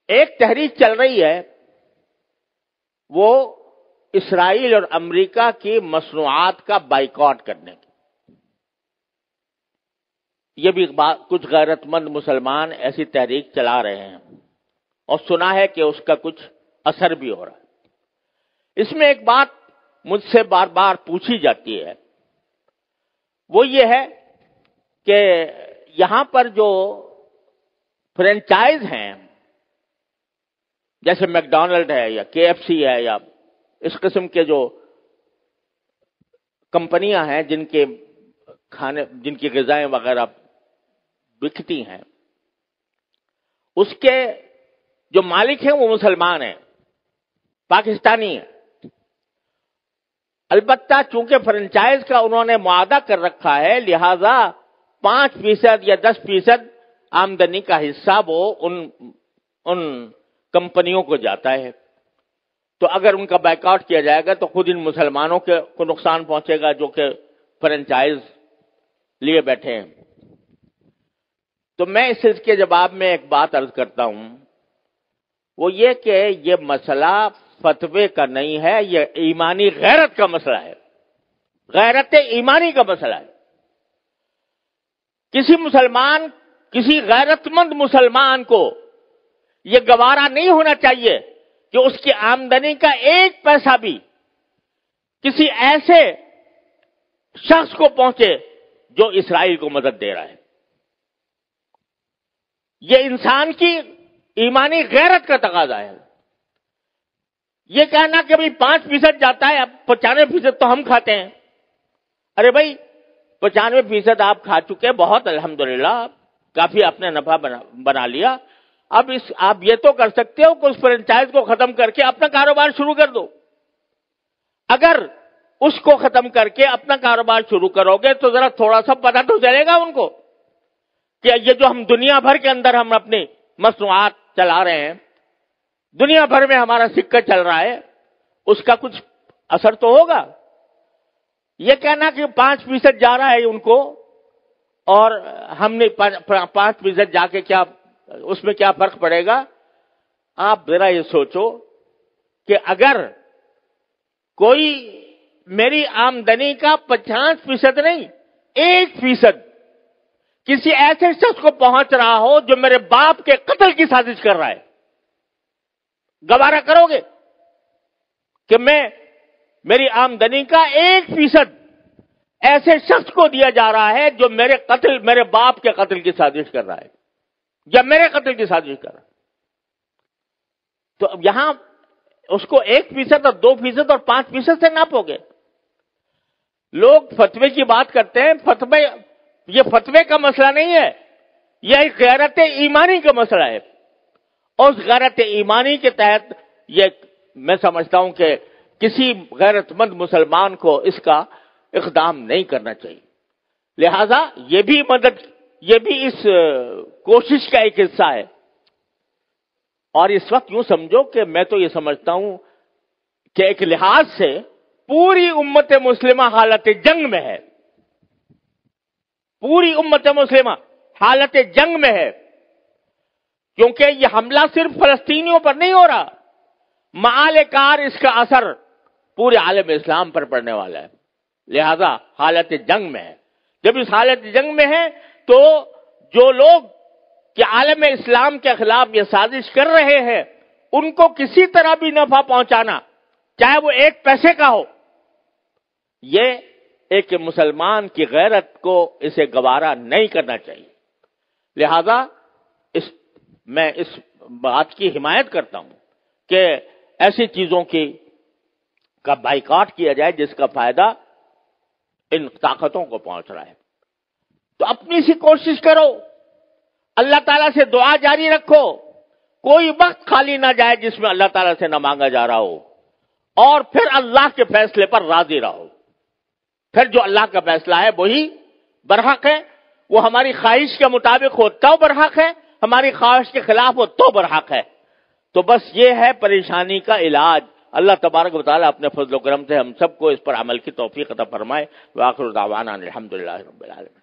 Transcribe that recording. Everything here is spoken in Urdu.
ایک تحریک چل رہی ہے وہ اسرائیل اور امریکہ کی مصنوعات کا بائیکاٹ کرنے کی. یہ بھی کچھ غیرت مند مسلمان ایسی تحریک چلا رہے ہیں اور سنا ہے کہ اس کا کچھ اثر بھی ہو رہا ہے. اس میں ایک بات مجھ سے بار بار پوچھی جاتی ہے، وہ یہ ہے کہ یہاں پر جو فرینچائز ہیں جیسے میک ڈونلڈ ہے یا کے ایف سی ہے یا اس قسم کے جو کمپنیاں ہیں جن کی غذائیں وغیرہ بکتی ہیں، اس کے جو مالک ہیں وہ مسلمان ہیں، پاکستانی ہیں. البتہ چونکہ فرنچائز کا انہوں نے معاہدہ کر رکھا ہے، لہذا 5% یا 10% آمدنی کا حصہ وہ ان کمپنیوں کو جاتا ہے. تو اگر ان کا بائیکاٹ کیا جائے گا تو خود ان مسلمانوں کو نقصان پہنچے گا جو کہ فرنچائز لیے بیٹھے ہیں. تو میں اس کے جواب میں ایک بات عرض کرتا ہوں، وہ یہ کہ یہ مسئلہ فتوے کا نہیں ہے، یہ ایمانی غیرت کا مسئلہ ہے، غیرت ایمانی کا مسئلہ ہے. کسی غیرت مند مسلمان کو یہ گوارا نہیں ہونا چاہیے کہ اس کی آمدنی کا 1 پیسہ بھی کسی ایسے شخص کو پہنچے جو اسرائیل کو مدد دے رہا ہے. یہ انسان کی ایمانی غیرت کا تقاضا ہے. یہ کہنا کہ بھئی 5% جاتا ہے، اب 95% تو ہم کھاتے ہیں. ارے بھائی 95% آپ کھا چکے، بہت الحمدللہ، کافی آپ نے نفع بنا لیا. اب آپ یہ تو کر سکتے ہو کہ اس فرنچائز کو ختم کر کے اپنا کاروبار شروع کر دو. اگر اس کو ختم کر کے اپنا کاروبار شروع کرو گے تو ذرا تھوڑا سا پتہ تو چلے گا ان کو کہ یہ جو ہم دنیا بھر کے اندر ہم اپنی مصنوعات چلا رہے ہیں، دنیا بھر میں ہمارا سکہ چل رہا ہے، اس کا کچھ اثر تو ہوگا. یہ کہنا کہ 5% جا رہا ہے ان کو اور ہم نے 5% جا کے کیا اس میں کیا فرق پڑے گا. آپ ذرا یہ سوچو کہ اگر کوئی میری آمدنی کا 50% نہیں 1% کسی ایسے شخص کو پہنچ رہا ہو جو میرے باپ کے قتل کی سازش کر رہا ہے، گوارا کرو گے کہ میری آمدنی کا 1% ایسے شخص کو دیا جا رہا ہے جو میرے باپ کے قتل کی سازش کر رہا ہے یا میرے قتل کی سازش کر رہا ہے؟ تو اب یہاں اس کو 1% اور 2% اور 5% سے ناپو گے. لوگ فتوے کی بات کرتے ہیں، یہ فتوے کا مسئلہ نہیں ہے، یہ ایک غیرت ایمانی کا مسئلہ ہے. اور اس غیرت ایمانی کے تحت یہ میں سمجھتا ہوں کہ کسی غیرت مند مسلمان کو اس کا اقدام نہیں کرنا چاہیے. لہذا یہ بھی اس کوشش کا ایک حصہ ہے. اور اس وقت یوں سمجھو کہ میں تو یہ سمجھتا ہوں کہ ایک لحاظ سے پوری امت مسلمہ حالت جنگ میں ہے، پوری امت مسلمہ حالت جنگ میں ہے، کیونکہ یہ حملہ صرف فلسطینیوں پر نہیں ہو رہا، معال کار اس کا اثر پورے عالم اسلام پر پڑنے والا ہے. لہذا حالت جنگ میں ہے. جب اس حالت جنگ میں ہے تو جو لوگ کہ عالم اسلام کے خلاف یہ سازش کر رہے ہیں ان کو کسی طرح بھی نفع پہنچانا، چاہے وہ 1 پیسے کا ہو، یہ ایک مسلمان کی غیرت کو اسے گوارا نہیں کرنا چاہیے. لہذا میں اس بات کی حمایت کرتا ہوں کہ ایسی چیزوں کا بائیکاٹ کیا جائے جس کا فائدہ ان طاقتوں کو پہنچ رہا ہے. تو اپنی سی کوشش کرو، اللہ تعالیٰ سے دعا جاری رکھو، کوئی وقت خالی نہ جائے جس میں اللہ تعالیٰ سے نہ مانگا جا رہا ہو، اور پھر اللہ کے فیصلے پر راضی رہو. پھر جو اللہ کا فیصلہ ہے وہی برحق ہے، وہ ہماری خواہش کے مطابق ہو تو برحق ہے، ہماری خواہش کے خلاف ہو تو برحق ہے. تو بس یہ ہے پریشانی کا علاج. اللہ تبارک و تعالیٰ اپنے فضل و کرم سے ہم سب کو اس پر عمل کی توفیق عطا فرمائے. وآخر دعوانا الحمدللہ رب العالمین.